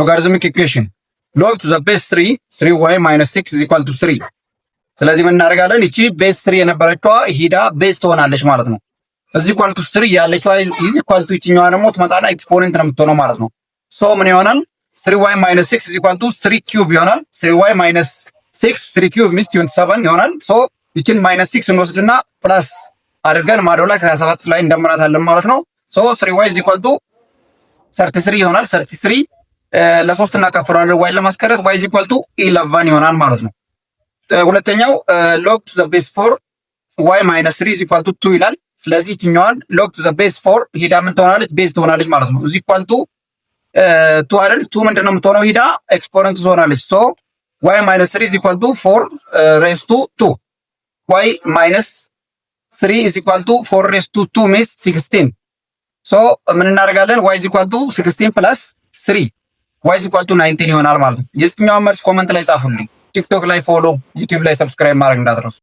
ሎጋሪዝሚክ ኢኩዌሽን log to the base 3y minus 6 is equal to 3 ስለዚህ ምን እናደርጋለን እቺ ቤዝ 3 የነበረችዋ ሂዳ ቤዝ ትሆናለች ማለት ነው is equal to 3 ያለችዋ is equal to እቺኛዋ ደግሞ ትመጣና ኤክስፖኔንት ነው የምትሆነው ማለት ነው ሶ ምን ይሆናል 3y minus 6 is equal to 3 cube ይሆናል 3y minus 6 3 cube means 27 ይሆናል ሶ እቺን minus 6 እንወስድና ፕላስ አድርገን ማዶ ላይ ከ27 ላይ እንደምራታለን ማለት ነው ሶ 3y is equal to 33 ይሆናል 33 ለሶስት እናካፍለዋለን y ለማስቀረት y is equal to 11 ይሆናል ማለት ነው ሁለተኛው log to the base 4 y minus 3 is equal to 2 ይላል ስለዚህ እቺኛዋን log to the base 4 ሂዳ ምን ትሆናለች ቤዝ ትሆናለች ማለት ነው is equal to 2 አይደል 2 ምንድነው የምትሆነው ሂዳ ኤክስፖነንት ትሆናለች so y minus 3 is equal to 4 raised to 2 y minus 3 is equal to 4 raised to 2 means 16 so ምን እናደርጋለን y is equal to 16 plus 3 y is equal to 19 ይሆናል ማለት ነው የትኛው መልስ ኮሜንት ላይ ጻፉልኝ ቲክቶክ ላይ ፎሎ ዩቲዩብ ላይ ሰብስክራይብ ማድረግ እንዳትረሱ